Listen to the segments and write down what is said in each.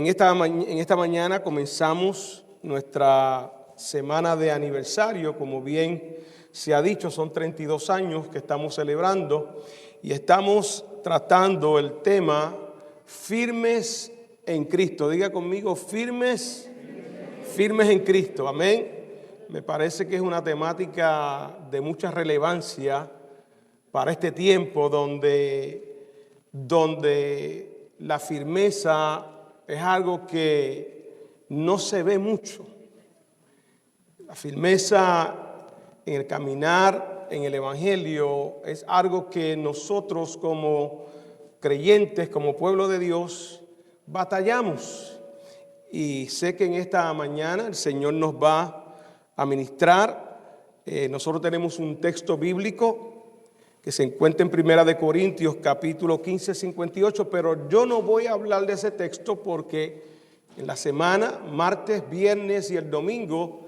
En esta mañana comenzamos nuestra semana de aniversario. Como bien se ha dicho, son 32 años que estamos celebrando y estamos tratando el tema firmes en Cristo. Diga conmigo, firmes en Cristo. Amén. Me parece que es una temática de mucha relevancia para este tiempo donde la firmeza es algo que no se ve mucho. La firmeza en el caminar, en el Evangelio, es algo que nosotros como creyentes, como pueblo de Dios, batallamos. Y sé que en esta mañana el Señor nos va a ministrar. Nosotros tenemos un texto bíblico que se encuentra en Primera de Corintios, capítulo 15, 58, pero yo no voy a hablar de ese texto porque en la semana, martes, viernes y el domingo,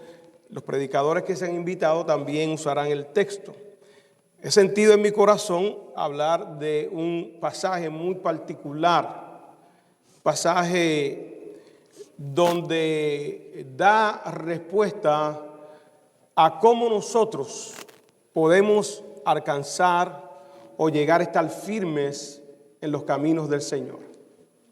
los predicadores que se han invitado también usarán el texto. He sentido en mi corazón hablar de un pasaje muy particular, pasaje donde da respuesta a cómo nosotros podemos alcanzar o llegar a estar firmes en los caminos del Señor.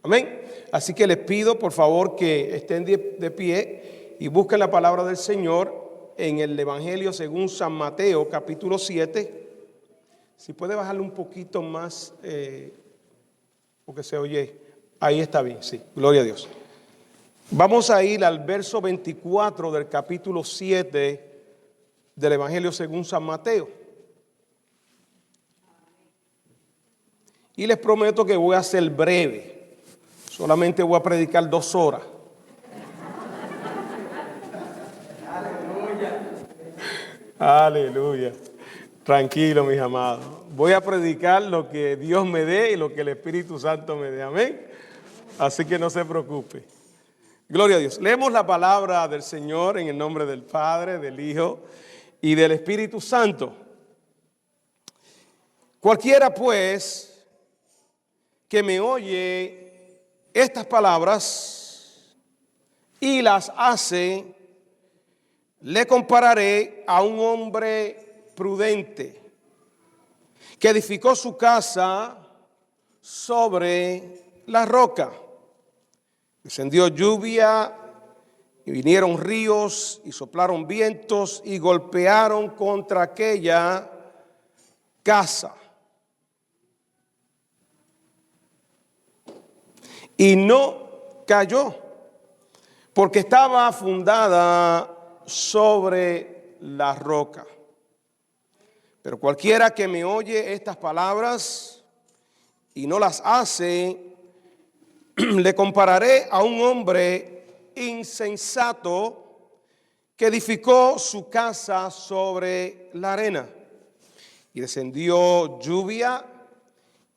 Amén. Así que les pido por favor que estén de pie y busquen la palabra del Señor en el Evangelio según San Mateo, capítulo 7. Si puede bajarle un poquito más, porque se oye. Ahí está bien, sí. Gloria a Dios. Vamos a ir al verso 24 del capítulo 7 del Evangelio según San Mateo. Y les prometo que voy a ser breve. Solamente voy a predicar 2 horas. Aleluya. Tranquilo, mis amados. Voy a predicar lo que Dios me dé y lo que el Espíritu Santo me dé. Amén. Así que no se preocupe. Gloria a Dios. Leemos la palabra del Señor en el nombre del Padre, del Hijo y del Espíritu Santo. Cualquiera, pues, que me oye estas palabras y las hace, le compararé a un hombre prudente que edificó su casa sobre la roca. Descendió lluvia y vinieron ríos y soplaron vientos y golpearon contra aquella casa. Y no cayó, porque estaba fundada sobre la roca. Pero cualquiera que me oye estas palabras y no las hace, le compararé a un hombre insensato que edificó su casa sobre la arena. Y descendió lluvia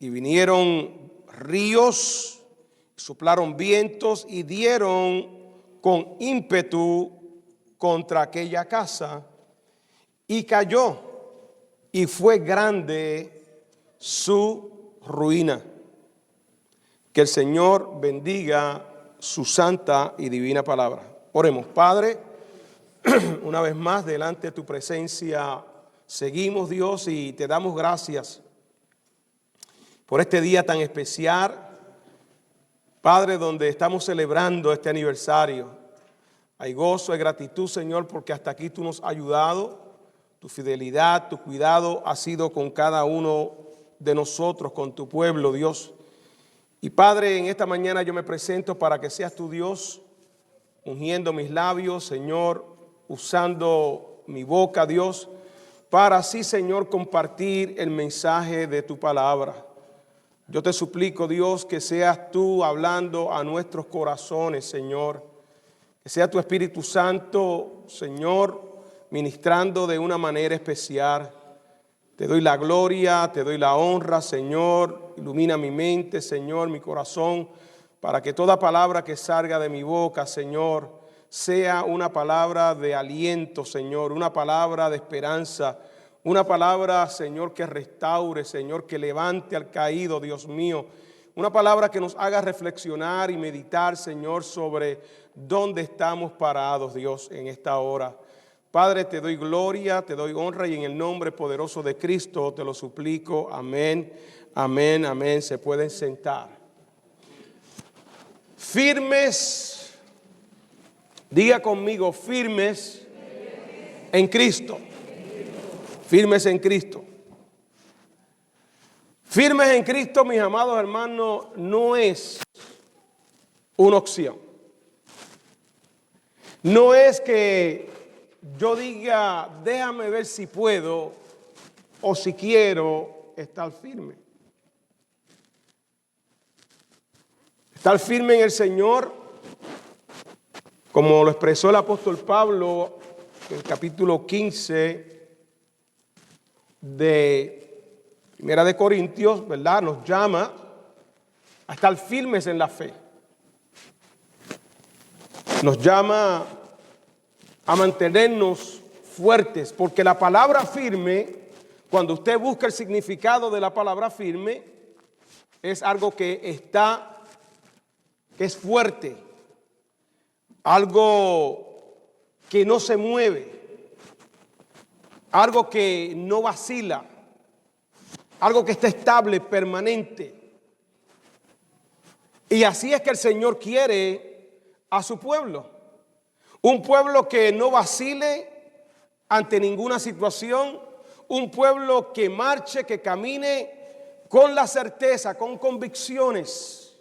y vinieron ríos, soplaron vientos y dieron con ímpetu contra aquella casa y cayó, y fue grande su ruina. Que el Señor bendiga su santa y divina palabra. Oremos. Padre, una vez más delante de tu presencia seguimos, Dios, y te damos gracias por este día tan especial, Padre, donde estamos celebrando este aniversario. Hay gozo, hay gratitud, Señor, porque hasta aquí tú nos has ayudado. Tu fidelidad, tu cuidado ha sido con cada uno de nosotros, con tu pueblo, Dios. Y Padre, en esta mañana yo me presento para que seas tu Dios, ungiendo mis labios, Señor, usando mi boca, Dios, para así, Señor, compartir el mensaje de tu palabra. Yo te suplico, Dios, que seas tú hablando a nuestros corazones, Señor. Que sea tu Espíritu Santo, Señor, ministrando de una manera especial. Te doy la gloria, te doy la honra, Señor. Ilumina mi mente, Señor, mi corazón, para que toda palabra que salga de mi boca, Señor, sea una palabra de aliento, Señor, una palabra de esperanza, una palabra, Señor, que restaure, Señor, que levante al caído, Dios mío, una palabra que nos haga reflexionar y meditar, Señor, sobre dónde estamos parados, Dios, en esta hora. Padre, te doy gloria, te doy honra y en el nombre poderoso de Cristo te lo suplico. Amén, amén, amén. Se pueden sentar. Firmes, diga conmigo, firmes en Cristo. Firmes en Cristo. Firmes en Cristo, mis amados hermanos, no es una opción. No es que yo diga, déjame ver si puedo o si quiero estar firme. Estar firme en el Señor, como lo expresó el apóstol Pablo en el capítulo 15 de Primera de Corintios, ¿verdad? Nos llama a estar firmes en la fe. Nos llama a mantenernos fuertes, porque la palabra firme, cuando usted busca el significado de la palabra firme, es algo que es fuerte, algo que no se mueve, algo que no vacila, algo que está estable, permanente. Y así es que el Señor quiere a su pueblo. Un pueblo que no vacile ante ninguna situación. Un pueblo que marche, que camine con la certeza, con convicciones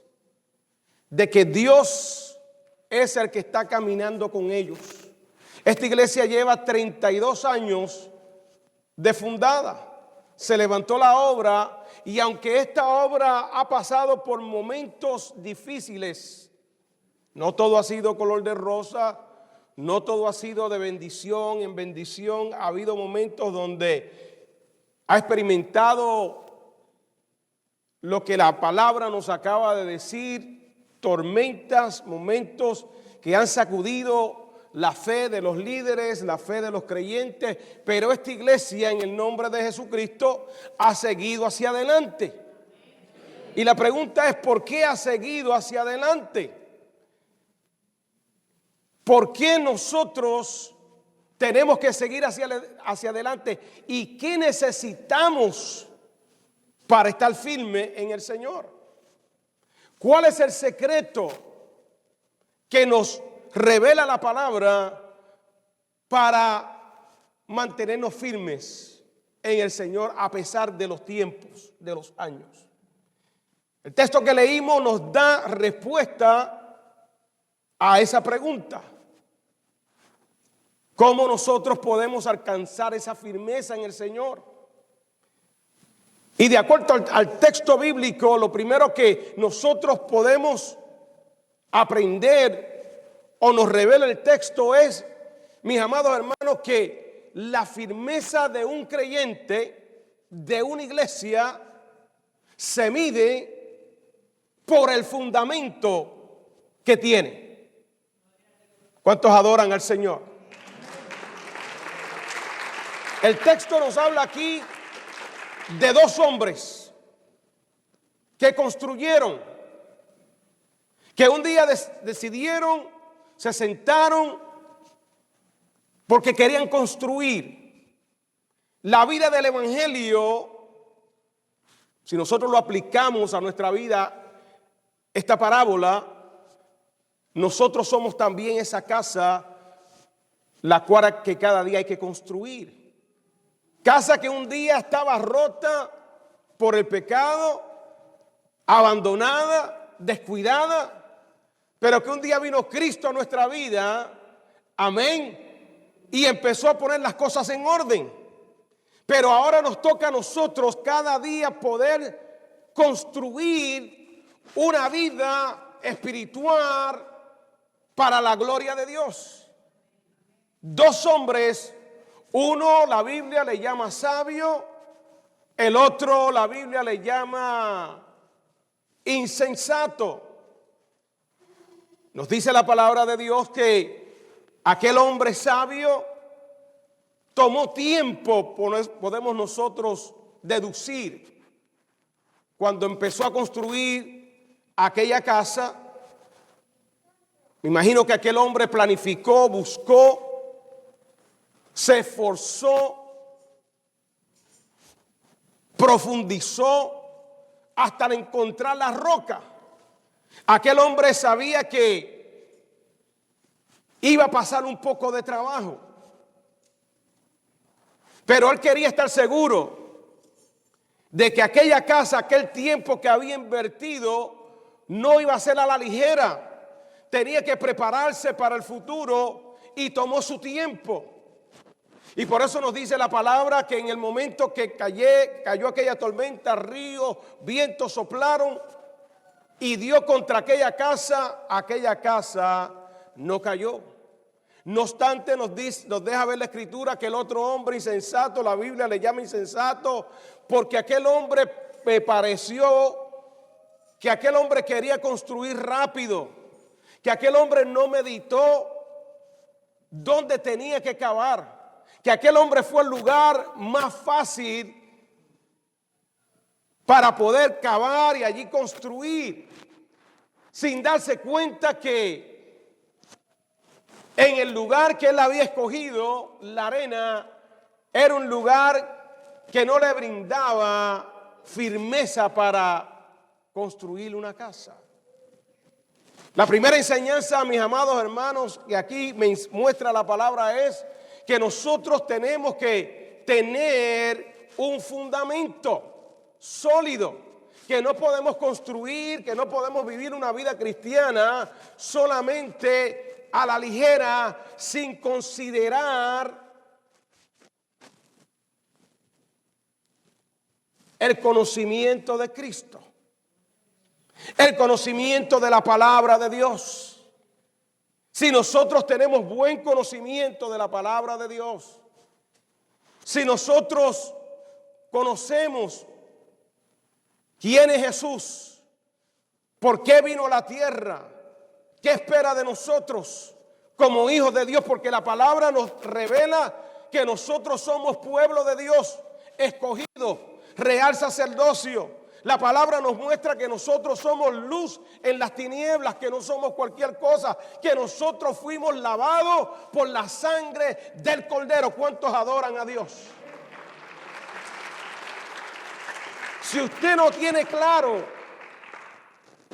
de que Dios es el que está caminando con ellos. Esta iglesia lleva 32 años de fundada. Se levantó la obra y aunque esta obra ha pasado por momentos difíciles, no todo ha sido color de rosa, no todo ha sido de bendición en bendición. Ha habido momentos donde ha experimentado lo que la palabra nos acaba de decir, tormentas, momentos que han sacudido la fe de los líderes, la fe de los creyentes, pero esta iglesia en el nombre de Jesucristo ha seguido hacia adelante. Y la pregunta es, ¿por qué ha seguido hacia adelante? ¿Por qué nosotros tenemos que seguir hacia adelante? ¿Y qué necesitamos para estar firme en el Señor? ¿Cuál es el secreto que nos revela la palabra para mantenernos firmes en el Señor a pesar de los tiempos, de los años? El texto que leímos nos da respuesta a esa pregunta. ¿Cómo nosotros podemos alcanzar esa firmeza en el Señor? Y de acuerdo al texto bíblico, lo primero que nosotros podemos aprender o nos revela el texto es, mis amados hermanos, que la firmeza de un creyente, de una iglesia, se mide por el fundamento que tiene. ¿Cuántos adoran al Señor? El texto nos habla aquí de dos hombres que construyeron, que un día decidieron, se sentaron porque querían construir. La vida del evangelio, si nosotros lo aplicamos a nuestra vida, esta parábola, nosotros somos también esa casa, la cual que cada día hay que construir. Casa que un día estaba rota por el pecado, abandonada, descuidada, pero que un día vino Cristo a nuestra vida, amén, y empezó a poner las cosas en orden. Pero ahora nos toca a nosotros cada día poder construir una vida espiritual para la gloria de Dios. Dos hombres, uno la Biblia le llama sabio, el otro la Biblia le llama insensato. Nos dice la palabra de Dios que aquel hombre sabio tomó tiempo, podemos nosotros deducir, cuando empezó a construir aquella casa. Me imagino que aquel hombre planificó, buscó, se esforzó, profundizó hasta encontrar la roca. Aquel hombre sabía que iba a pasar un poco de trabajo, pero él quería estar seguro de que aquella casa, aquel tiempo que había invertido, no iba a ser a la ligera. Tenía que prepararse para el futuro y tomó su tiempo. Y por eso nos dice la palabra que en el momento que cayó aquella tormenta, ríos, vientos soplaron y dio contra aquella casa no cayó. No obstante, nos deja ver la escritura que el otro hombre insensato, la Biblia le llama insensato, porque aquel hombre me pareció que aquel hombre quería construir rápido, que aquel hombre no meditó dónde tenía que cavar, que aquel hombre fue el lugar más fácil para poder cavar y allí construir, sin darse cuenta que en el lugar que él había escogido, la arena era un lugar que no le brindaba firmeza para construir una casa. La primera enseñanza, mis amados hermanos, que aquí me muestra la palabra es que nosotros tenemos que tener un fundamento sólido, que no podemos construir, que no podemos vivir una vida cristiana solamente a la ligera, sin considerar el conocimiento de Cristo, el conocimiento de la palabra de Dios. Si nosotros tenemos buen conocimiento de la palabra de Dios, si nosotros conocemos quién es Jesús, por qué vino a la tierra, qué espera de nosotros como hijos de Dios, porque la palabra nos revela que nosotros somos pueblo de Dios, escogido, real sacerdocio. La palabra nos muestra que nosotros somos luz en las tinieblas, que no somos cualquier cosa, que nosotros fuimos lavados por la sangre del Cordero. ¿Cuántos adoran a Dios? Si usted no tiene claro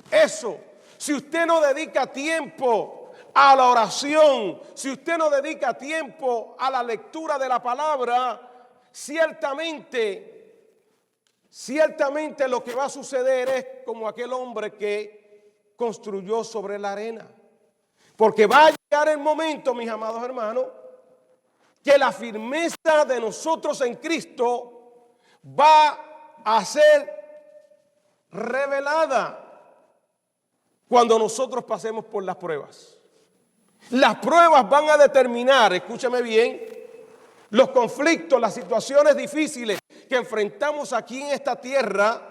eso, si usted no dedica tiempo a la oración, si usted no dedica tiempo a la lectura de la palabra, ciertamente lo que va a suceder es como aquel hombre que construyó sobre la arena. Porque va a llegar el momento, mis amados hermanos, que la firmeza de nosotros en Cristo va a ser revelada cuando nosotros pasemos por las pruebas. Las pruebas van a determinar, escúchame bien, los conflictos, las situaciones difíciles que enfrentamos aquí en esta tierra,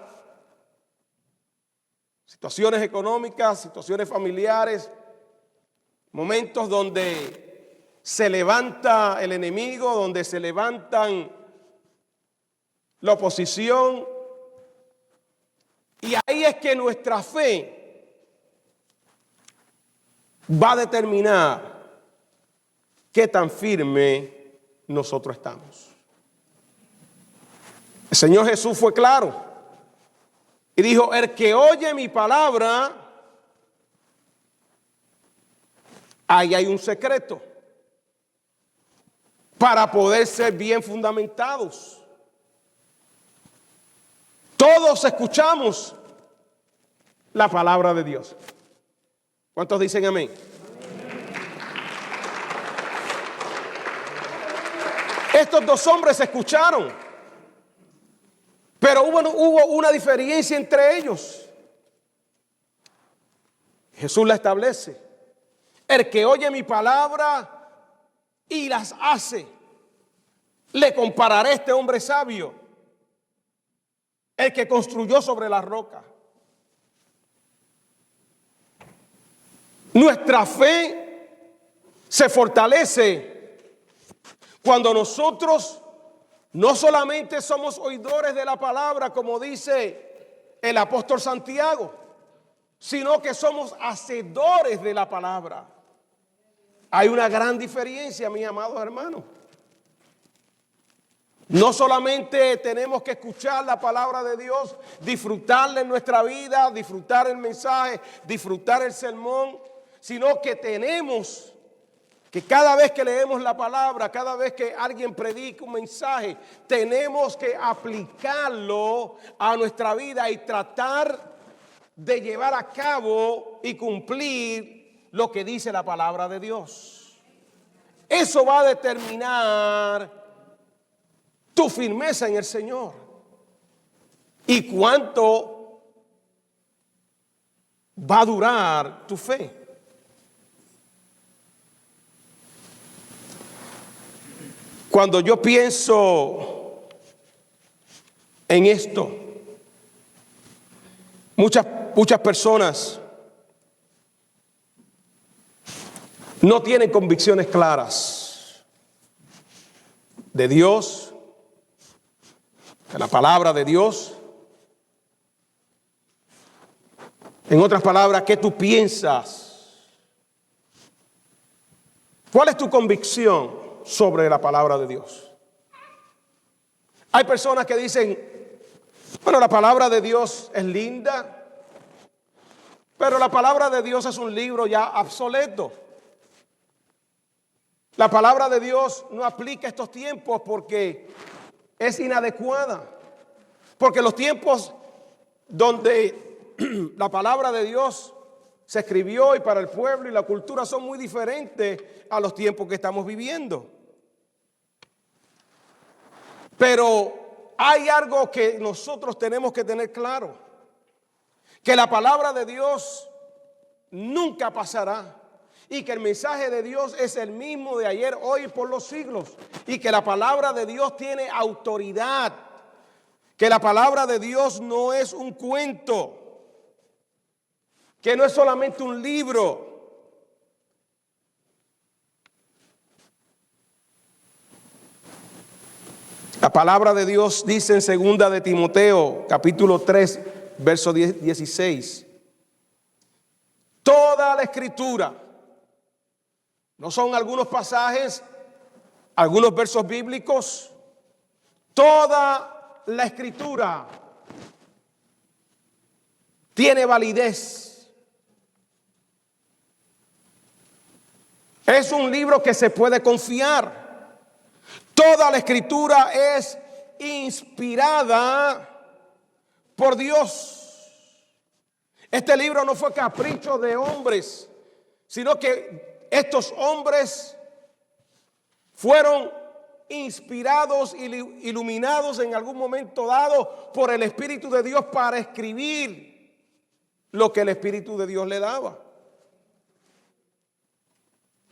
situaciones económicas, situaciones familiares, momentos donde se levanta el enemigo, donde se levantan la oposición, y ahí es que nuestra fe va a determinar qué tan firme nosotros estamos. El Señor Jesús fue claro y dijo: el que oye mi palabra, ahí hay un secreto para poder ser bien fundamentados. Todos escuchamos la palabra de Dios. ¿Cuántos dicen amén? Estos dos hombres escucharon, pero hubo una diferencia entre ellos. Jesús la establece: el que oye mi palabra y las hace, le compararé a este hombre sabio, el que construyó sobre la roca. Nuestra fe se fortalece cuando nosotros no solamente somos oidores de la palabra, como dice el apóstol Santiago, sino que somos hacedores de la palabra. Hay una gran diferencia, mis amados hermanos. No solamente tenemos que escuchar la palabra de Dios, disfrutarla en nuestra vida, disfrutar el mensaje, disfrutar el sermón, sino que tenemos que cada vez que leemos la palabra, cada vez que alguien predica un mensaje, tenemos que aplicarlo a nuestra vida y tratar de llevar a cabo y cumplir lo que dice la palabra de Dios. Eso va a determinar tu firmeza en el Señor y cuánto va a durar tu fe. Cuando yo pienso en esto, muchas personas no tienen convicciones claras de Dios, de la palabra de Dios. En otras palabras, ¿qué tú piensas? ¿Cuál es tu convicción sobre la palabra de Dios? Hay personas que dicen, bueno, la palabra de Dios es linda, pero la palabra de Dios es un libro ya obsoleto. La palabra de Dios no aplica a estos tiempos porque es inadecuada. Porque los tiempos donde la palabra de Dios se escribió y para el pueblo y la cultura son muy diferentes a los tiempos que estamos viviendo. Pero hay algo que nosotros tenemos que tener claro, que la palabra de Dios nunca pasará y que el mensaje de Dios es el mismo de ayer, hoy y por los siglos, y que la palabra de Dios tiene autoridad, que la palabra de Dios no es un cuento, que no es solamente un libro. La palabra de Dios dice en 2 de Timoteo, capítulo 3, verso 16. Toda la escritura, no son algunos pasajes, algunos versos bíblicos, toda la escritura tiene validez. Es un libro que se puede confiar. Toda la escritura es inspirada por Dios. Este libro no fue capricho de hombres, sino que estos hombres fueron inspirados y iluminados en algún momento dado por el Espíritu de Dios para escribir lo que el Espíritu de Dios le daba.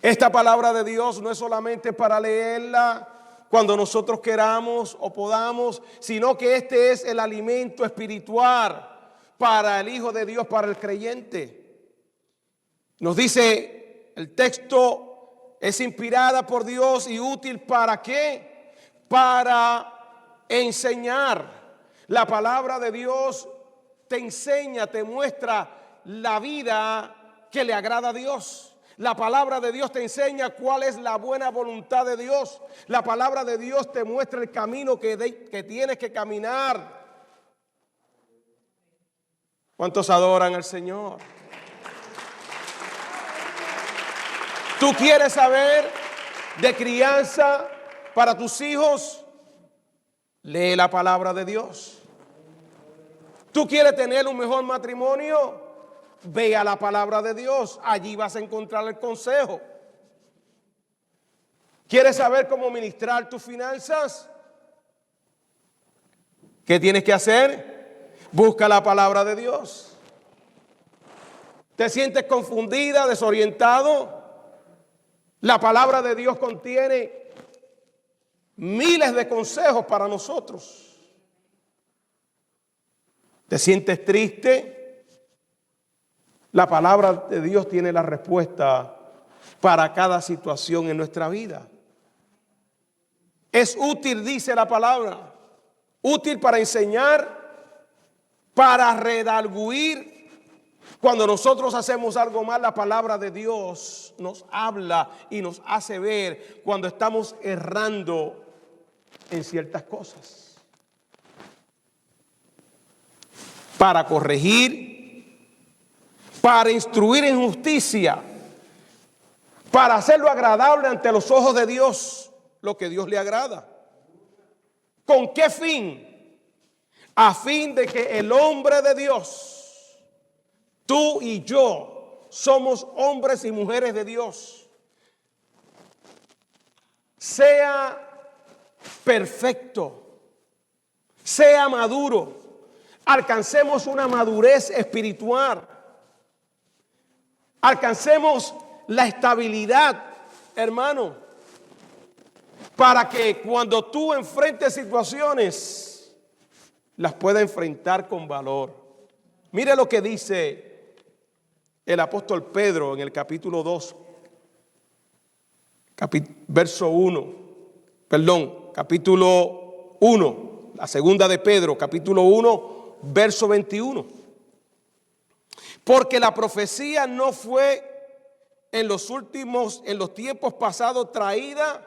Esta palabra de Dios no es solamente para leerla cuando nosotros queramos o podamos, sino que este es el alimento espiritual para el Hijo de Dios, para el creyente. Nos dice el texto, es inspirada por Dios y útil ¿para qué? Para enseñar. La palabra de Dios te enseña, te muestra la vida que le agrada a Dios. La palabra de Dios te enseña cuál es la buena voluntad de Dios. La palabra de Dios te muestra el camino que tienes que caminar. ¿Cuántos adoran al Señor? ¿Tú quieres saber de crianza para tus hijos? Lee la palabra de Dios. ¿Tú quieres tener un mejor matrimonio? Ve a la palabra de Dios, allí vas a encontrar el consejo. ¿Quieres saber cómo administrar tus finanzas? ¿Qué tienes que hacer? Busca la palabra de Dios. ¿Te sientes confundida, desorientado? La palabra de Dios contiene miles de consejos para nosotros. ¿Te sientes triste? La palabra de Dios tiene la respuesta para cada situación en nuestra vida. Es útil, dice la palabra, útil para enseñar, para redarguir, Cuando nosotros hacemos algo mal, la palabra de Dios nos habla y nos hace ver cuando estamos errando en ciertas cosas. Para corregir, para instruir en justicia, para hacerlo agradable ante los ojos de Dios, lo que Dios le agrada. ¿Con qué fin? A fin de que el hombre de Dios, tú y yo, somos hombres y mujeres de Dios, sea perfecto, sea maduro, alcancemos una madurez espiritual, alcancemos la estabilidad, hermano, para que cuando tú enfrentes situaciones, las puedas enfrentar con valor. Mire lo que dice el apóstol Pedro en el capítulo 2, capítulo 1, la segunda de Pedro, capítulo 1, verso 21. Porque la profecía no fue en los tiempos pasados traída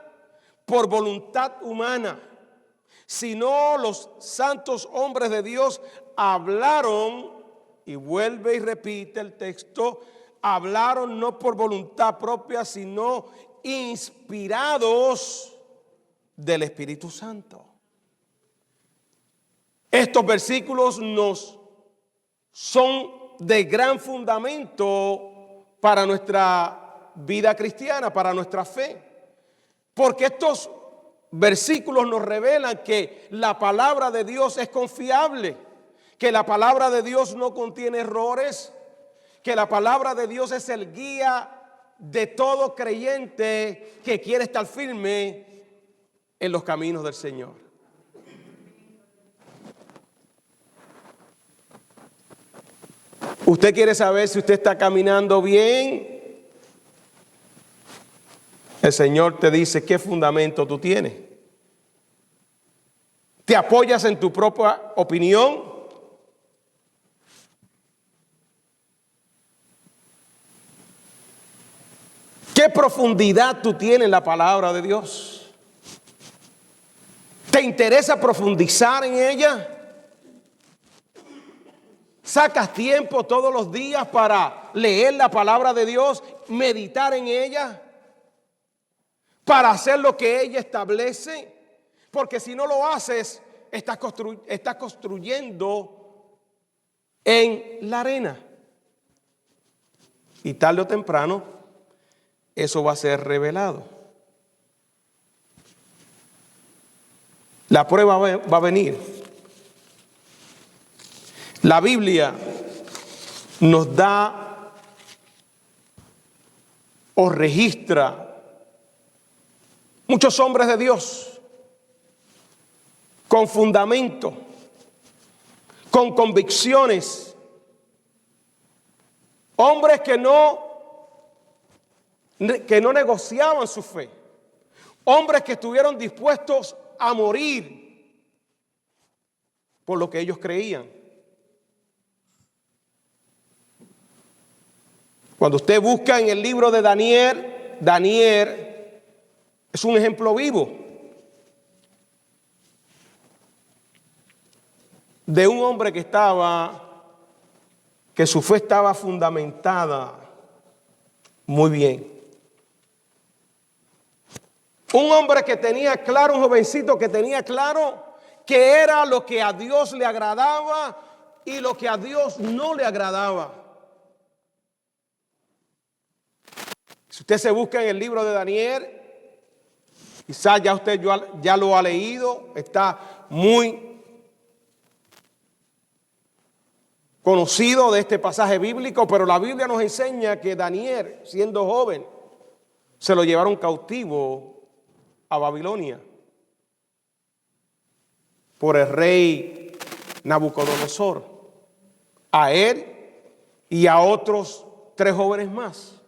por voluntad humana, sino los santos hombres de Dios hablaron, y vuelve y repite el texto, hablaron no por voluntad propia, sino inspirados del Espíritu Santo. Estos versículos nos son de gran fundamento para nuestra vida cristiana, para nuestra fe, porque estos versículos nos revelan que la palabra de Dios es confiable, que la palabra de Dios no contiene errores, que la palabra de Dios es el guía de todo creyente que quiere estar firme en los caminos del Señor. Usted quiere saber si usted está caminando bien. El Señor te dice qué fundamento tú tienes. ¿Te apoyas en tu propia opinión? ¿Qué profundidad tú tienes en la palabra de Dios? ¿Te interesa profundizar en ella? ¿Sacas tiempo todos los días para leer la palabra de Dios, meditar en ella, para hacer lo que ella establece? Porque si no lo haces, estás construyendo en la arena. Y tarde o temprano, eso va a ser revelado. La prueba va a venir. La Biblia nos da o registra muchos hombres de Dios con fundamento, con convicciones, hombres que no negociaban su fe, hombres que estuvieron dispuestos a morir por lo que ellos creían. Cuando usted busca en el libro de Daniel, Daniel es un ejemplo vivo de un hombre que su fe estaba fundamentada muy bien. Un hombre que tenía claro, un jovencito que tenía claro qué era lo que a Dios le agradaba y lo que a Dios no le agradaba. Si usted se busca en el libro de Daniel, quizás ya usted ya lo ha leído, está muy conocido de este pasaje bíblico, pero la Biblia nos enseña que Daniel, siendo joven, se lo llevaron cautivo a Babilonia por el rey Nabucodonosor, a él y a otros 3 jóvenes más,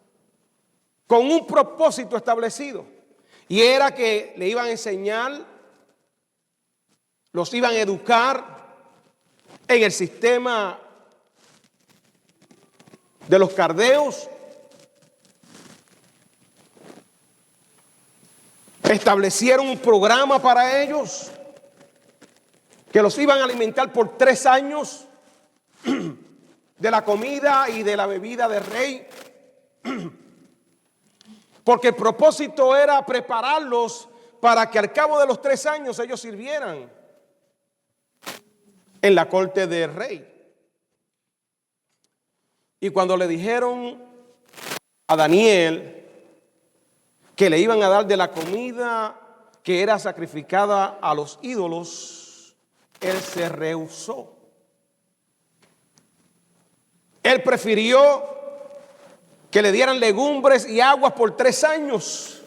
con un propósito establecido, y era que le iban a enseñar, los iban a educar en el sistema de los caldeos. Establecieron un programa para ellos que los iban a alimentar por 3 años de la comida y de la bebida del rey, porque el propósito era prepararlos para que al cabo de los 3 años ellos sirvieran en la corte del rey. Y cuando le dijeron a Daniel que le iban a dar de la comida que era sacrificada a los ídolos, él se rehusó. Él prefirió que le dieran legumbres y aguas por 3 años.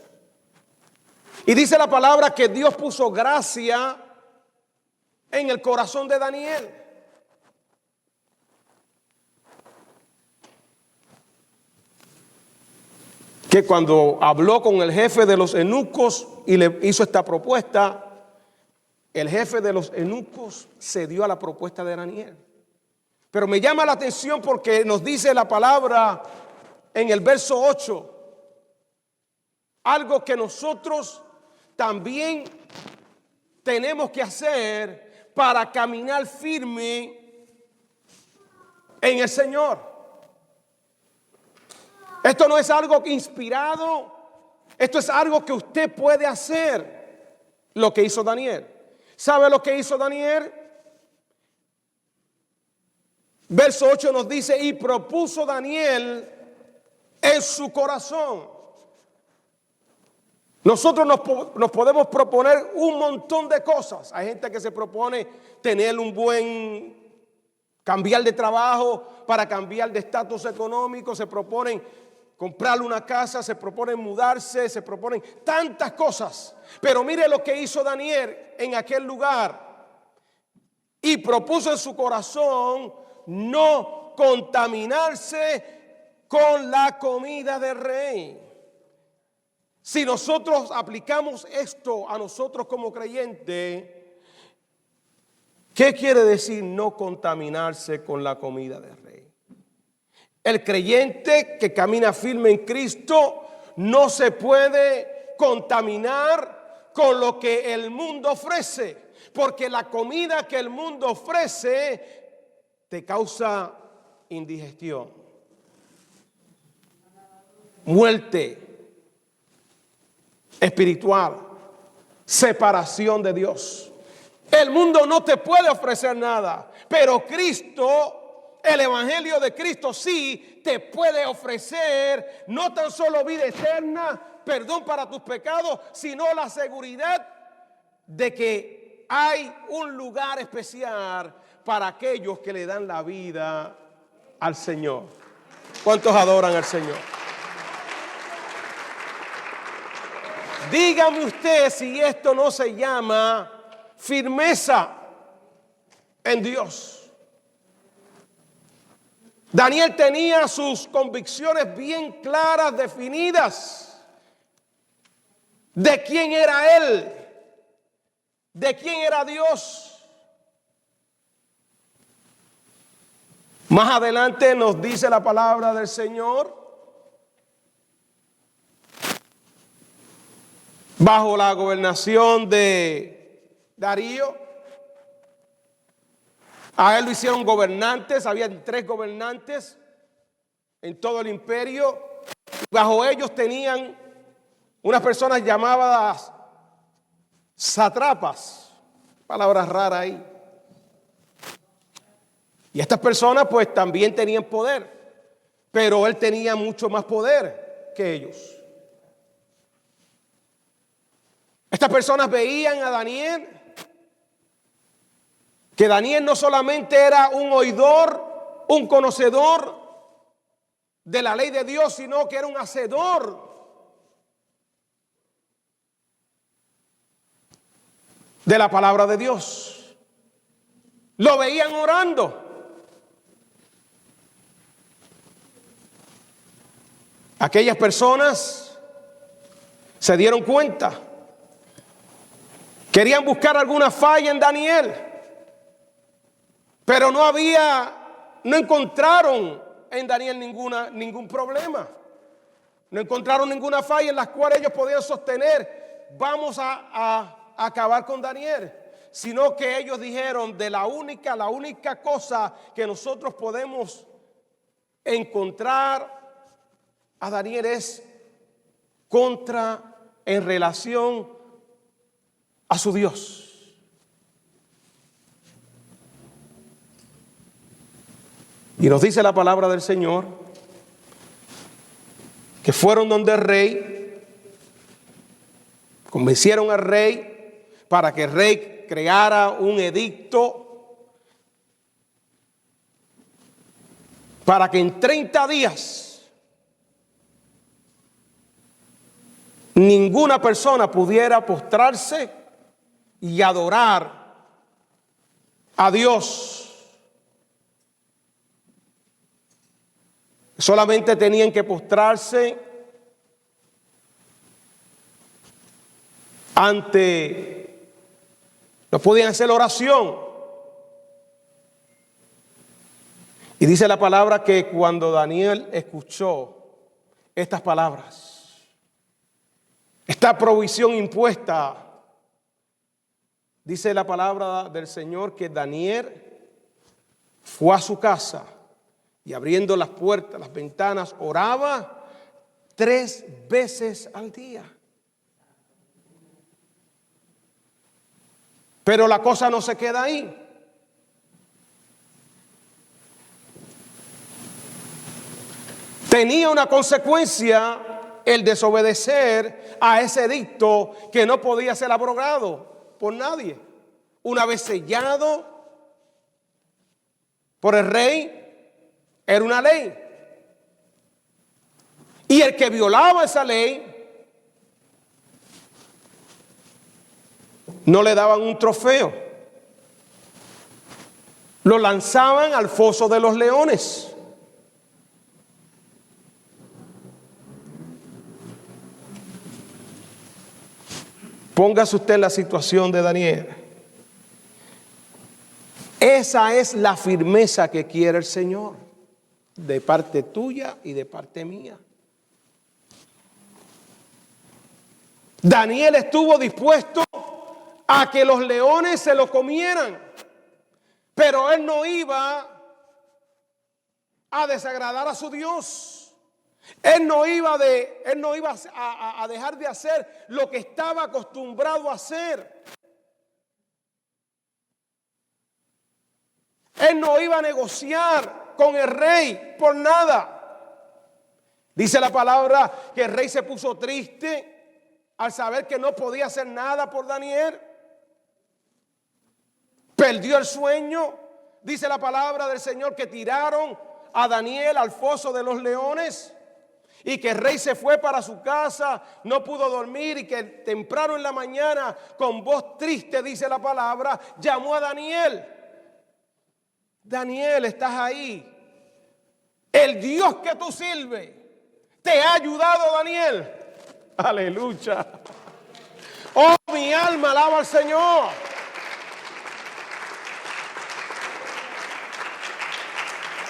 Y dice la palabra que Dios puso gracia en el corazón de Daniel. Que cuando habló con el jefe de los eunucos y le hizo esta propuesta, el jefe de los eunucos cedió a la propuesta de Daniel. Pero me llama la atención porque nos dice la palabra en el verso 8, algo que nosotros también tenemos que hacer para caminar firme en el Señor. Esto no es algo inspirado, esto es algo que usted puede hacer, lo que hizo Daniel. ¿Sabe lo que hizo Daniel? Verso 8 nos dice, y propuso Daniel en su corazón. Nosotros nos podemos proponer un montón de cosas. Hay gente que se propone tener cambiar de trabajo para cambiar de estatus económico, se proponen comprarle una casa, se proponen mudarse, se proponen tantas cosas. Pero mire lo que hizo Daniel en aquel lugar. Y propuso en su corazón no contaminarse con la comida del rey. Si nosotros aplicamos esto a nosotros como creyentes, ¿qué quiere decir no contaminarse con la comida del rey? El creyente que camina firme en Cristo no se puede contaminar con lo que el mundo ofrece, porque la comida que el mundo ofrece te causa indigestión, muerte espiritual, separación de Dios. El mundo no te puede ofrecer nada, pero Cristo, el evangelio de Cristo sí te puede ofrecer no tan solo vida eterna, perdón para tus pecados, sino la seguridad de que hay un lugar especial para aquellos que le dan la vida al Señor. ¿Cuántos adoran al Señor? Dígame usted si esto no se llama firmeza en Dios. Daniel tenía sus convicciones bien claras, definidas, de quién era él, de quién era Dios. Más adelante nos dice la palabra del Señor, bajo la gobernación de Darío, a él lo hicieron gobernantes, habían 3 gobernantes en todo el imperio. Bajo ellos tenían unas personas llamadas sátrapas, palabra rara ahí. Y estas personas pues también tenían poder, pero él tenía mucho más poder que ellos. Estas personas veían a Daniel, que Daniel no solamente era un oidor, un conocedor de la ley de Dios, sino que era un hacedor de la palabra de Dios. Lo veían orando. Aquellas personas se dieron cuenta. Querían buscar alguna falla en Daniel, pero no encontraron en Daniel ningún problema. No encontraron ninguna falla en las cuales ellos podían sostener, vamos a acabar con Daniel. Sino que ellos dijeron, la única cosa que nosotros podemos encontrar a Daniel es en relación a su Dios. Y nos dice la palabra del Señor que fueron donde el rey, convencieron al rey para que el rey creara un edicto para que en 30 días ninguna persona pudiera postrarse y adorar a Dios. Solamente tenían que postrarse no podían hacer oración. Y dice la palabra que cuando Daniel escuchó estas palabras, esta provisión impuesta, dice la palabra del Señor que Daniel fue a su casa y abriendo las puertas, las ventanas, oraba 3 veces al día. Pero la cosa no se queda ahí. Tenía una consecuencia el desobedecer a ese edicto que no podía ser abrogado por nadie. Una vez sellado por el rey, era una ley. Y el que violaba esa ley, no le daban un trofeo. Lo lanzaban al foso de los leones. Póngase usted en la situación de Daniel. Esa es la firmeza que quiere el Señor, de parte tuya y de parte mía. Daniel estuvo dispuesto a que los leones se lo comieran, pero él no iba a desagradar a su Dios. Él no iba a dejar de hacer lo que estaba acostumbrado a hacer. Él no iba a negociar con el rey por nada. Dice la palabra que el rey se puso triste al saber que no podía hacer nada por Daniel. Perdió el sueño. Dice la palabra del Señor que tiraron a Daniel al foso de los leones y que el rey se fue para su casa, no pudo dormir y que temprano en la mañana con voz triste, dice la palabra, llamó a Daniel. Daniel, ¿estás ahí? El Dios que tú sirves te ha ayudado, Daniel. Aleluya. Oh, mi alma alaba al Señor.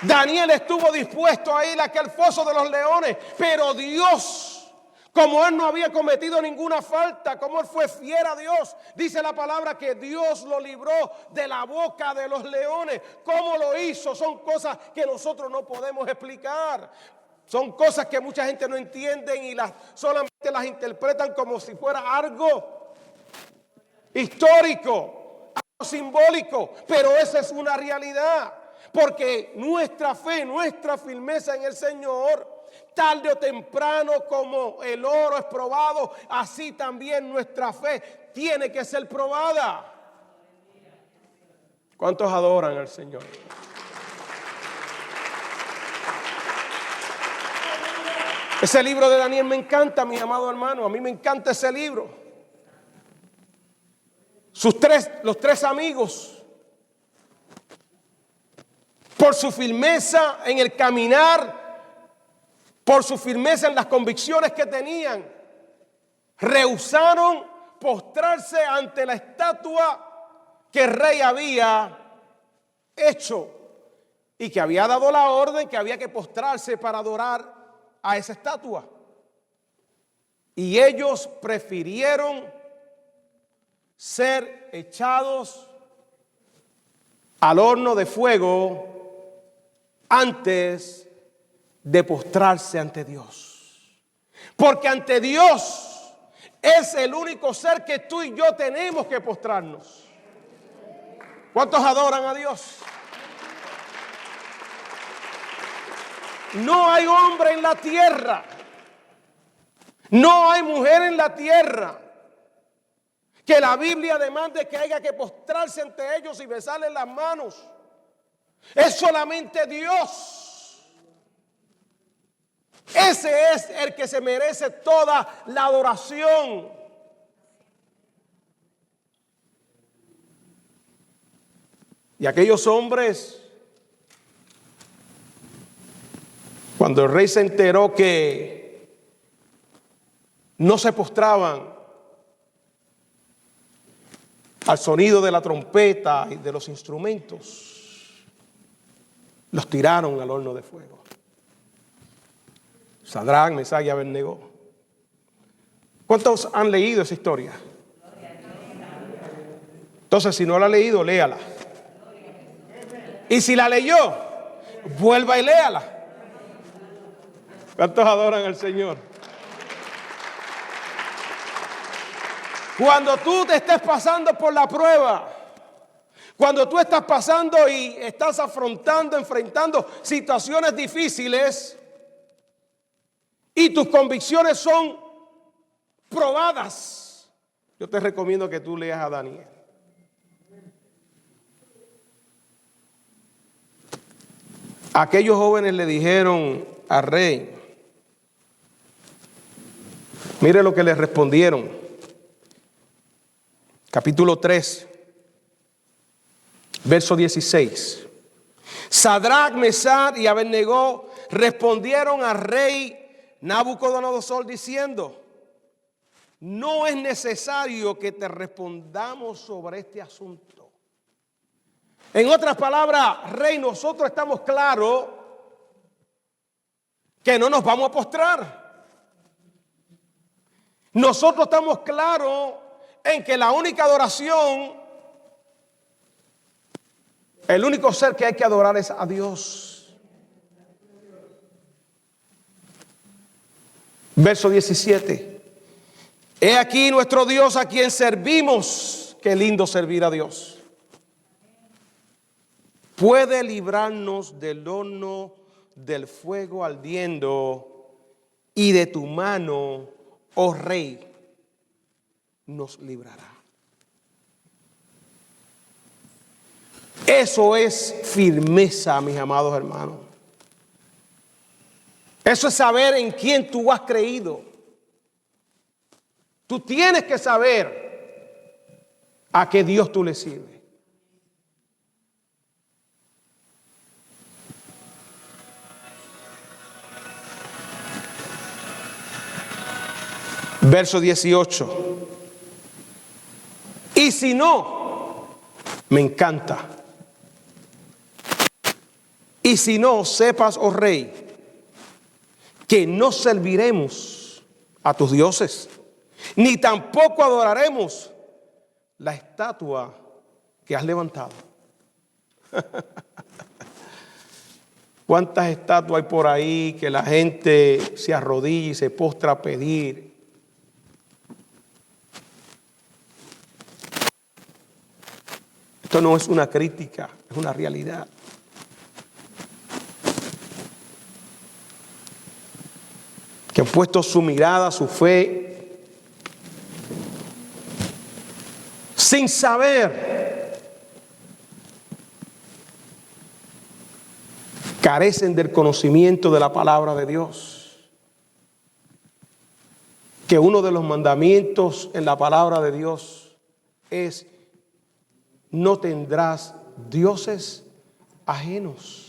Daniel estuvo dispuesto a ir a aquel foso de los leones, pero Dios, como él no había cometido ninguna falta, como él fue fiel a Dios, dice la palabra que Dios lo libró de la boca de los leones. ¿Cómo lo hizo? Son cosas que nosotros no podemos explicar. Son cosas que mucha gente no entiende y solamente las interpretan como si fuera algo histórico, algo simbólico, pero esa es una realidad. Porque nuestra fe, nuestra firmeza en el Señor, tarde o temprano como el oro es probado, así también nuestra fe tiene que ser probada. ¿Cuántos adoran al Señor? Ese libro de Daniel me encanta, mi amado hermano. A mí me encanta ese libro. Los tres amigos, por su firmeza en el caminar, por su firmeza en las convicciones que tenían, rehusaron postrarse ante la estatua que el rey había hecho. y que había dado la orden que había que postrarse para adorar a esa estatua. Y ellos prefirieron ser echados al horno de fuego antes de postrarse ante Dios. Porque ante Dios es el único ser que tú y yo tenemos que postrarnos. ¿Cuántos adoran a Dios? No hay hombre en la tierra, no hay mujer en la tierra que la Biblia demande que haya que postrarse ante ellos y besarles las manos. Es solamente Dios. Ese es el que se merece toda la adoración. Y aquellos hombres, cuando el rey se enteró que no se postraban al sonido de la trompeta y de los instrumentos, los tiraron al horno de fuego. Sadrac, Mesach y Abednego. ¿Cuántos han leído esa historia? Entonces, si no la ha leído, léala. Y si la leyó, vuelva y léala. ¿Cuántos adoran al Señor? Cuando tú te estés pasando por la prueba, cuando tú estás pasando y estás enfrentando situaciones difíciles y tus convicciones son probadas, yo te recomiendo que tú leas a Daniel. Aquellos jóvenes le dijeron al rey, mire lo que le respondieron. Capítulo 3, verso 16. Sadrac, Mesach y Abednego respondieron al rey Nabucodonosor diciendo: no es necesario que te respondamos sobre este asunto. En otras palabras, rey, nosotros estamos claros que no nos vamos a postrar. Nosotros estamos claros en que la única adoración, el único ser que hay que adorar es a Dios. Verso 17. He aquí nuestro Dios a quien servimos. Qué lindo servir a Dios. Puede librarnos del horno del fuego ardiendo, y de tu mano, oh rey, nos librará. Eso es firmeza, mis amados hermanos. Eso es saber en quién tú has creído. Tú tienes que saber a qué Dios tú le sirves. Verso 18. Y si no, me encanta. Y si no, sepas, oh rey, que no serviremos a tus dioses, ni tampoco adoraremos la estatua que has levantado. ¿Cuántas estatuas hay por ahí que la gente se arrodilla y se postra a pedir? Esto no es una crítica, es una realidad. Que han puesto su mirada, su fe, sin saber, carecen del conocimiento de la palabra de Dios. Que uno de los mandamientos en la palabra de Dios es: no tendrás dioses ajenos.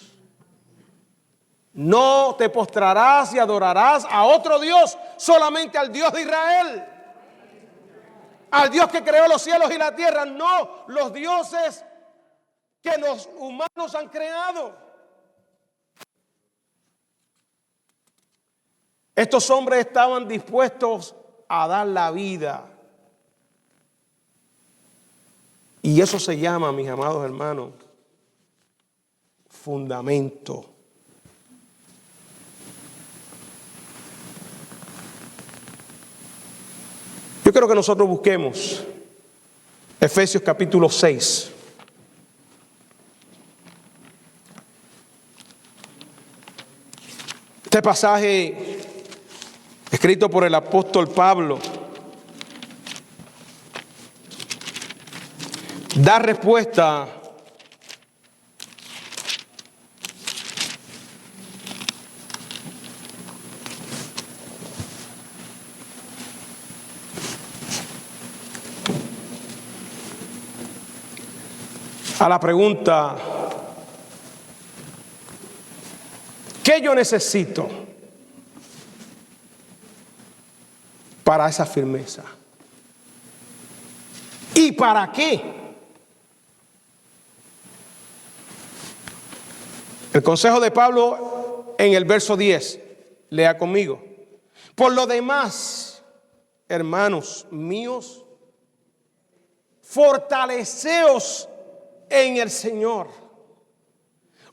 No te postrarás y adorarás a otro Dios, solamente al Dios de Israel. Al Dios que creó los cielos y la tierra, no los dioses que los humanos han creado. Estos hombres estaban dispuestos a dar la vida. Y eso se llama, mis amados hermanos, fundamento. Yo quiero que nosotros busquemos Efesios capítulo 6. Este pasaje escrito por el apóstol Pablo da respuesta a la pregunta: ¿qué yo necesito para esa firmeza? ¿Y para qué? El consejo de Pablo en el verso 10, lea conmigo. Por lo demás, hermanos míos, fortaleceos en el Señor.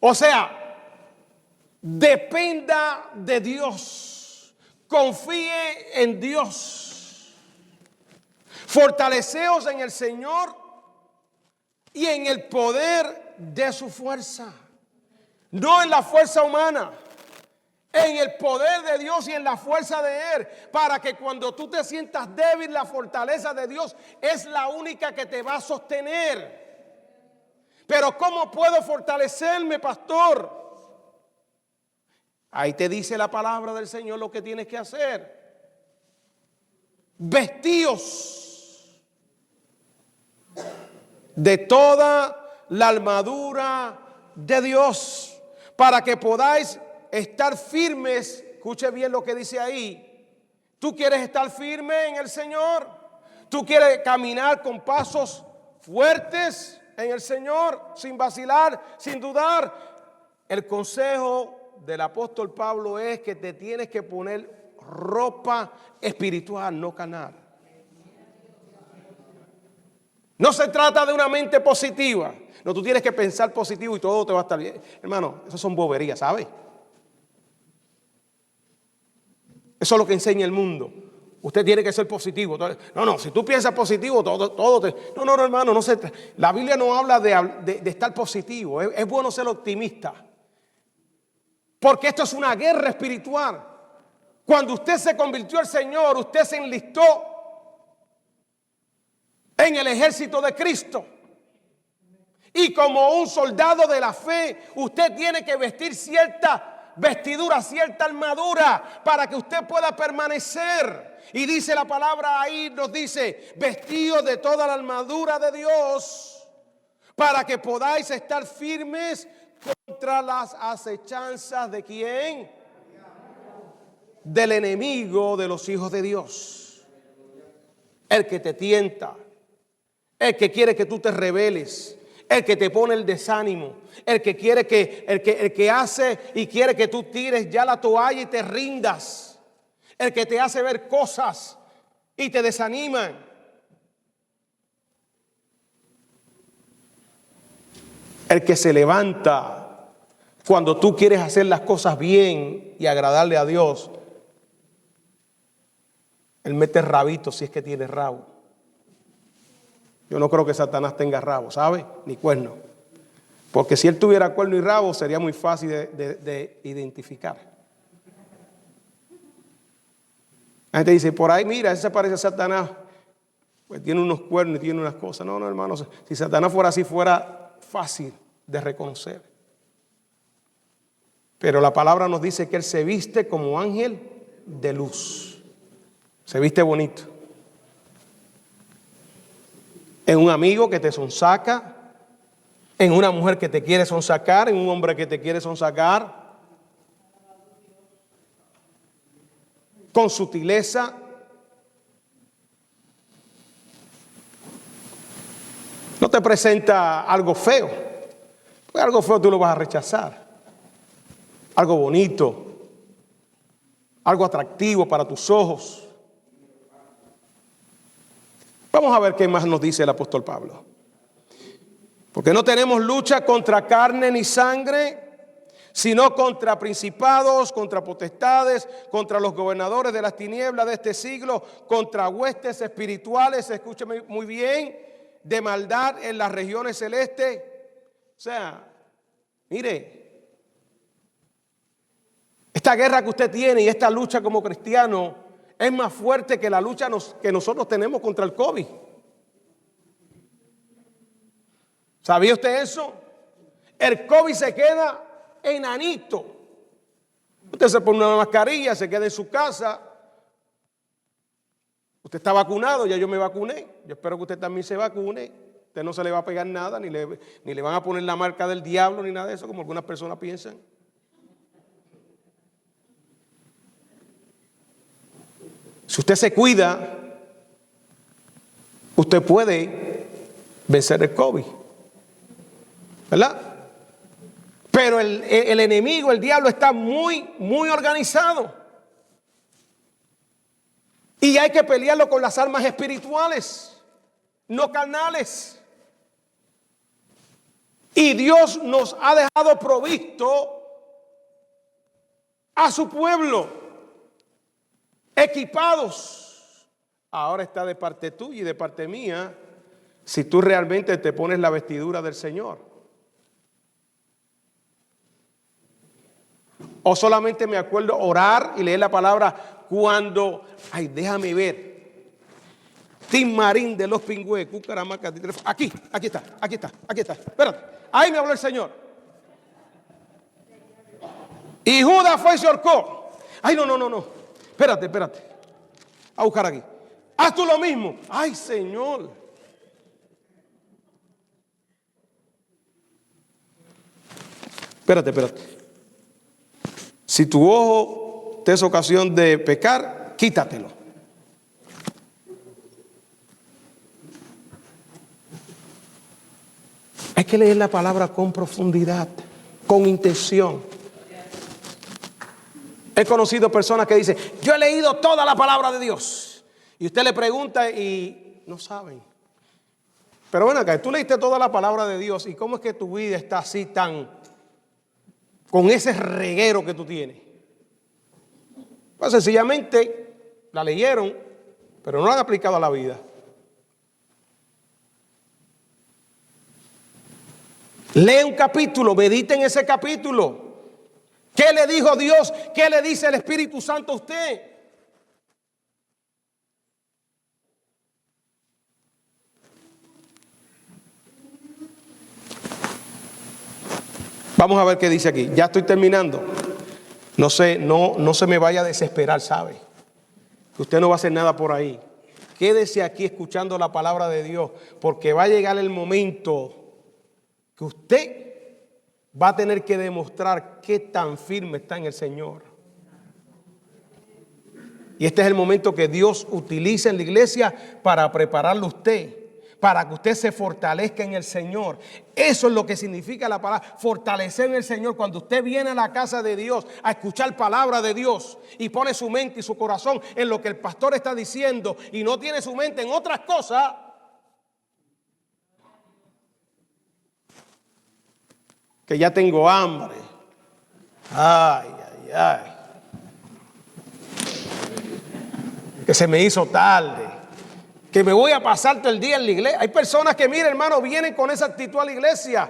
O sea, dependa de Dios, confíe en Dios, fortaleceos en el Señor y en el poder de su fuerza, no en la fuerza humana, en el poder de Dios y en la fuerza de Él, para que cuando tú te sientas débil, la fortaleza de Dios es la única que te va a sostener. Pero ¿cómo puedo fortalecerme, pastor? Ahí te dice la palabra del Señor lo que tienes que hacer. Vestíos de toda la armadura de Dios, para que podáis estar firmes. Escuche bien lo que dice ahí. ¿Tú quieres estar firme en el Señor? ¿Tú quieres caminar con pasos fuertes en el Señor, sin vacilar, sin dudar? El consejo del apóstol Pablo es que te tienes que poner ropa espiritual, no carnal. No se trata de una mente positiva. No, tú tienes que pensar positivo y todo te va a estar bien. Hermano, eso son boberías, ¿sabes? Eso es lo que enseña el mundo. Usted tiene que ser positivo. No, si tú piensas positivo, todo te... No, hermano, no se... La Biblia no habla de estar positivo. Es bueno ser optimista. Porque esto es una guerra espiritual. Cuando usted se convirtió al Señor, usted se enlistó en el ejército de Cristo. Y como un soldado de la fe, usted tiene que vestir cierta vestidura, cierta armadura, para que usted pueda permanecer. Y dice la palabra ahí, nos dice: vestidos de toda la armadura de Dios, para que podáis estar firmes contra las acechanzas de ¿quién? Del enemigo de los hijos de Dios. El que te tienta, el que quiere que tú te rebeles, el que te pone el desánimo, el que quiere el que hace y quiere que tú tires ya la toalla y te rindas, el que te hace ver cosas y te desaniman. El que se levanta cuando tú quieres hacer las cosas bien y agradarle a Dios. Él mete rabito si es que tiene rabo. Yo no creo que Satanás tenga rabo, ¿sabe? Ni cuerno. Porque si él tuviera cuerno y rabo, sería muy fácil de identificar. La gente dice, por ahí, mira, ese se parece a Satanás. Pues tiene unos cuernos y tiene unas cosas. No, hermano, si Satanás fuera así, fuera fácil de reconocer. Pero la palabra nos dice que él se viste como ángel de luz. Se viste bonito. En un amigo que te sonsaca, en una mujer que te quiere sonsacar, en un hombre que te quiere sonsacar, con sutileza. No te presenta algo feo, porque algo feo tú lo vas a rechazar. Algo bonito, algo atractivo para tus ojos. Vamos a ver qué más nos dice el apóstol Pablo. Porque no tenemos lucha contra carne ni sangre, sino contra principados, contra potestades, contra los gobernadores de las tinieblas de este siglo, contra huestes espirituales, escúcheme muy bien, de maldad en las regiones celestes. O sea, mire, esta guerra que usted tiene y esta lucha como cristiano es más fuerte que la lucha que nosotros tenemos contra el COVID. ¿Sabía usted eso? El COVID se queda enanito. Usted se pone una mascarilla, se queda en su casa. Usted está vacunado, ya yo me vacuné. Yo espero que usted también se vacune. Usted no se le va a pegar nada, ni le van a poner la marca del diablo, ni nada de eso, como algunas personas piensan. Si usted se cuida, usted puede vencer el COVID, ¿verdad? Pero el enemigo, el diablo, está muy organizado. Y hay que pelearlo con las armas espirituales, no carnales. Y Dios nos ha dejado provisto a su pueblo, equipados. Ahora está de parte tuya y de parte mía, si tú realmente te pones la vestidura del Señor. O solamente me acuerdo orar y leer la palabra cuando, ay, déjame ver, Tim Marín de los Pingües, Cucaramaca, aquí está, espérate, ahí me habló el Señor. Y Judas fue y se ahorcó. Ay, no, espérate, a buscar aquí. Haz tú lo mismo. Ay, Señor. Espérate. Si tu ojo te es ocasión de pecar, quítatelo. Hay que leer la palabra con profundidad, con intención. He conocido personas que dicen, yo he leído toda la palabra de Dios. Y usted le pregunta y no saben. Pero bueno, acá tú leíste toda la palabra de Dios. ¿Y cómo es que tu vida está así tan, con ese reguero que tú tienes? Pues sencillamente la leyeron, pero no la han aplicado a la vida. Lee un capítulo, medita en ese capítulo. ¿Qué le dijo Dios? ¿Qué le dice el Espíritu Santo a usted? Vamos a ver qué dice aquí. Ya estoy terminando. No se me vaya a desesperar, ¿sabe? Que usted no va a hacer nada por ahí. Quédese aquí escuchando la palabra de Dios, porque va a llegar el momento que usted va a tener que demostrar qué tan firme está en el Señor. Y este es el momento que Dios utiliza en la iglesia para prepararlo a usted, para que usted se fortalezca en el Señor. Eso es lo que significa la palabra, fortalecer en el Señor. Cuando usted viene a la casa de Dios a escuchar palabra de Dios y pone su mente y su corazón en lo que el pastor está diciendo y no tiene su mente en otras cosas, que ya tengo hambre. Ay. Que se me hizo tarde. Que me voy a pasar todo el día en la iglesia. Hay personas que, mire, hermano, vienen con esa actitud a la iglesia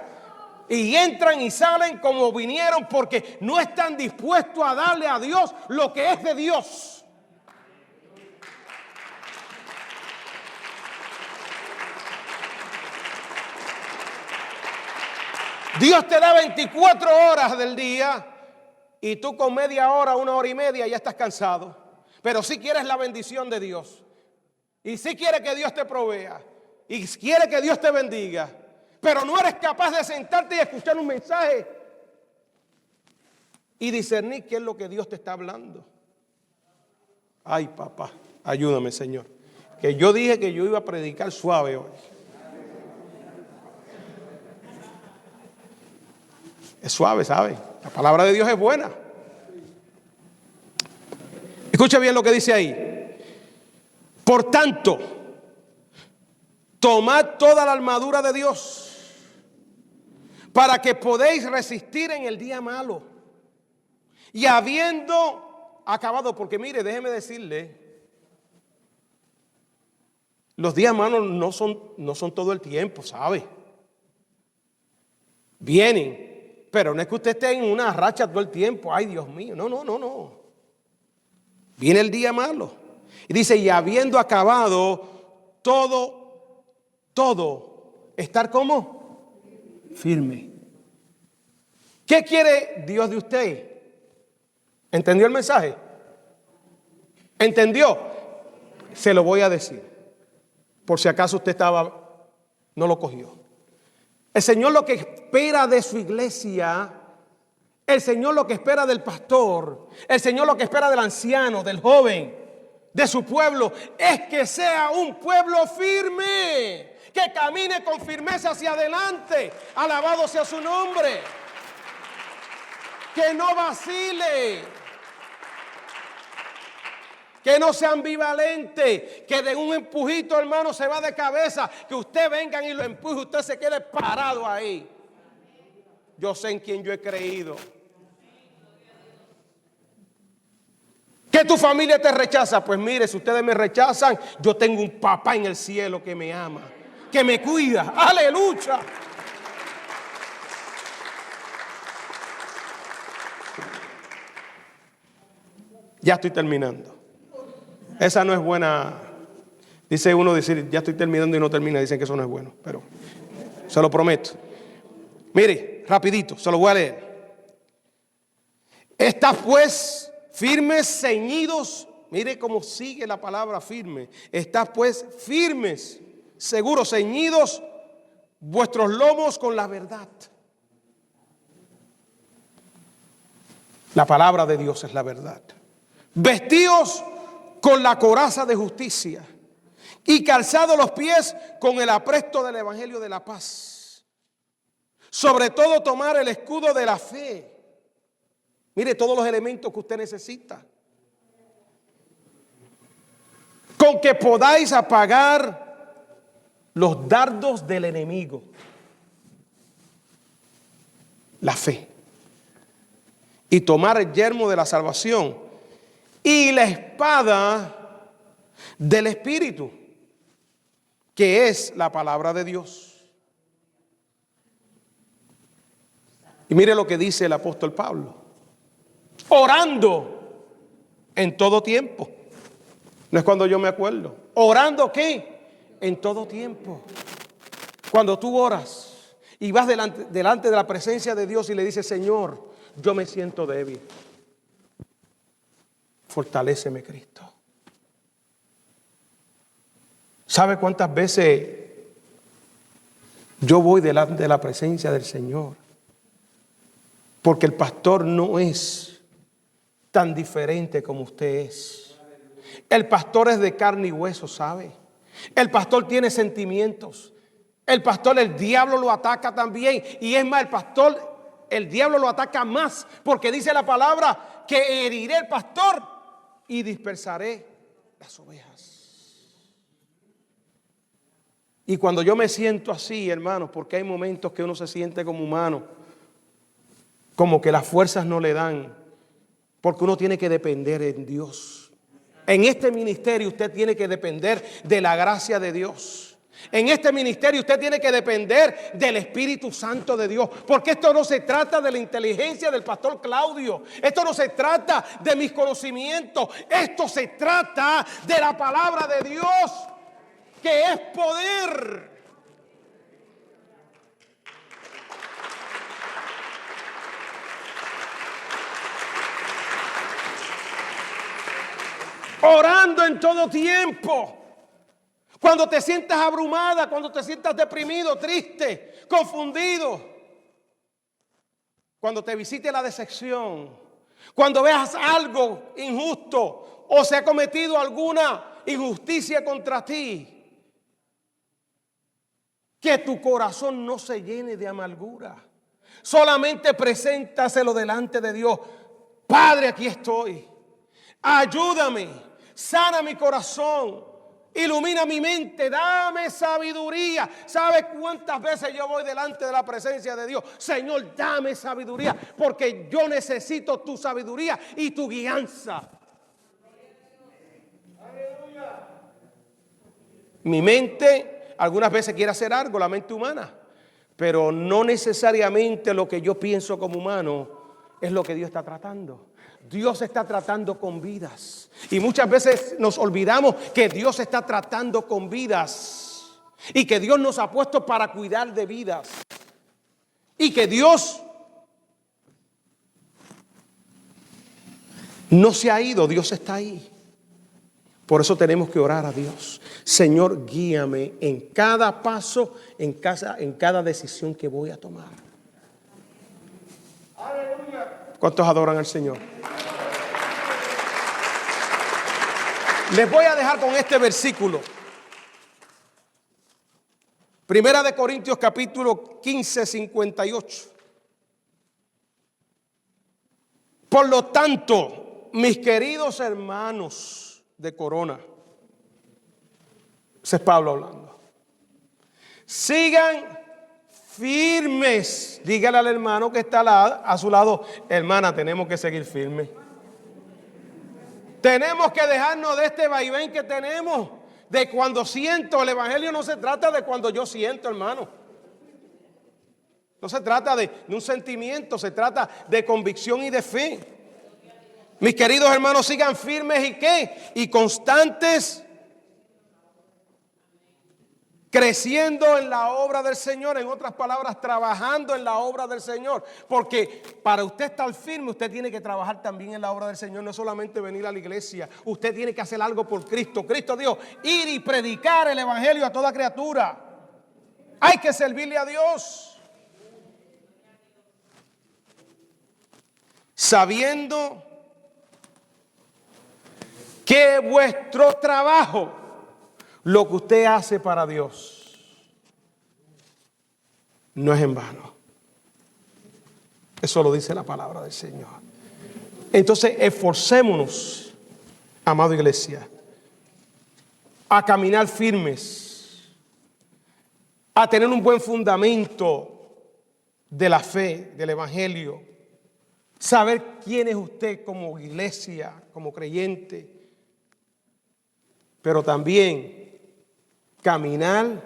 y entran y salen como vinieron porque no están dispuestos a darle a Dios lo que es de Dios. Dios te da 24 horas del día y tú con media hora, 1 hora y media ya estás cansado. Pero si quieres la bendición de Dios y si quieres que Dios te provea y quiere que Dios te bendiga, pero no eres capaz de sentarte y escuchar un mensaje y discernir qué es lo que Dios te está hablando. Ay, papá, ayúdame, Señor. Que yo dije que yo iba a predicar suave hoy. Es suave, ¿sabe? La palabra de Dios es buena. Escucha bien lo que dice ahí. Por tanto, tomad toda la armadura de Dios para que podéis resistir en el día malo. Y habiendo acabado, porque mire, déjeme decirle, los días malos no son todo el tiempo, ¿sabe? Vienen, pero no es que usted esté en una racha todo el tiempo. Ay, Dios mío, no. Viene el día malo. Y dice, y habiendo acabado todo, estar como firme. ¿Qué quiere Dios de usted? ¿Entendió el mensaje? ¿Entendió? Se lo voy a decir, por si acaso usted no lo cogió. El Señor lo que espera de su iglesia, el Señor lo que espera del pastor, el Señor lo que espera del anciano, del joven, de su pueblo, es que sea un pueblo firme, que camine con firmeza hacia adelante, alabado sea su nombre, que no vacile, que no sea ambivalente, que de un empujito, hermano, se va de cabeza, que usted vengan y lo empuje, usted se quede parado ahí. Yo sé en quién yo he creído. Que tu familia te rechaza, pues mire, si ustedes me rechazan, yo tengo un papá en el cielo que me ama, que me cuida. Aleluya. Ya estoy terminando. Esa no es buena. Dice uno decir, ya estoy terminando y no termina. Dicen que eso no es bueno, pero se lo prometo. Mire, rapidito, se lo voy a leer. Estad pues firmes, ceñidos. Mire cómo sigue la palabra firme. Estad pues firmes, seguros, ceñidos vuestros lomos con la verdad. La palabra de Dios es la verdad. Vestidos con la coraza de justicia y calzados los pies con el apresto del evangelio de la paz. Sobre todo tomar el escudo de la fe. Mire todos los elementos que usted necesita, con que podáis apagar los dardos del enemigo. La fe. Y tomar el yelmo de la salvación y la espada del Espíritu, que es la palabra de Dios. Y mire lo que dice el apóstol Pablo: orando en todo tiempo. No es cuando yo me acuerdo. ¿Orando qué? En todo tiempo. Cuando tú oras y vas delante de la presencia de Dios y le dices, Señor, yo me siento débil. Fortaléceme, Cristo. ¿Sabe cuántas veces yo voy delante de la presencia del Señor? Porque el pastor no es tan diferente como usted es. El pastor es de carne y hueso, ¿sabe? El pastor tiene sentimientos. El pastor, el diablo lo ataca también. Y es más, el diablo lo ataca más, porque dice la palabra que heriré el pastor y dispersaré las ovejas. Y cuando yo me siento así, hermanos, porque hay momentos que uno se siente como humano, como que las fuerzas no le dan, porque uno tiene que depender en Dios. En este ministerio usted tiene que depender de la gracia de Dios. En este ministerio usted tiene que depender del Espíritu Santo de Dios, porque esto no se trata de la inteligencia del pastor Claudio, esto no se trata de mis conocimientos, esto se trata de la palabra de Dios, que es poder. Orando en todo tiempo. Cuando te sientas abrumada, cuando te sientas deprimido, triste, confundido, cuando te visite la decepción, cuando veas algo injusto o se ha cometido alguna injusticia contra ti, que tu corazón no se llene de amargura. Solamente preséntaselo delante de Dios. Padre, aquí estoy. Ayúdame, sana mi corazón, ilumina mi mente, dame sabiduría. ¿Sabe cuántas veces yo voy delante de la presencia de Dios? Señor, dame sabiduría, porque yo necesito tu sabiduría y tu guianza. Mi mente algunas veces quiere hacer algo, la mente humana, pero no necesariamente lo que yo pienso como humano es lo que Dios está tratando. Dios está tratando con vidas. Y muchas veces nos olvidamos que Dios está tratando con vidas. Y que Dios nos ha puesto para cuidar de vidas. Y que Dios no se ha ido, Dios está ahí. Por eso tenemos que orar a Dios. Señor, guíame en cada paso, en cada decisión que voy a tomar. ¿Cuántos adoran al Señor? Les voy a dejar con este versículo. Primera de Corintios capítulo 15, 58. Por lo tanto, mis queridos hermanos de Corona, ese es Pablo hablando, sigan firmes. Dígale al hermano que está a su lado: hermana, tenemos que seguir firmes. Tenemos que dejarnos de este vaivén que tenemos, de cuando siento. El evangelio no se trata de cuando yo siento, hermano. No se trata de un sentimiento, se trata de convicción y de fe. Mis queridos hermanos, sigan firmes y ¿qué? Y constantes, creciendo en la obra del Señor. En otras palabras, trabajando en la obra del Señor. Porque para usted estar firme, usted tiene que trabajar también en la obra del Señor. No solamente venir a la iglesia. Usted tiene que hacer algo por Cristo. Cristo dijo: ir y predicar el evangelio a toda criatura. Hay que servirle a Dios, sabiendo que vuestro trabajo, lo que usted hace para Dios, no es en vano. Eso lo dice la palabra del Señor. Entonces, esforcémonos, amada iglesia, a caminar firmes, a tener un buen fundamento de la fe, del evangelio, saber quién es usted como iglesia, como creyente, pero también caminar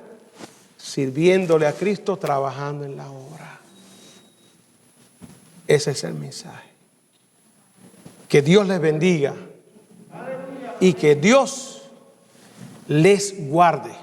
sirviéndole a Cristo, trabajando en la obra. Ese es el mensaje. Que Dios les bendiga y que Dios les guarde.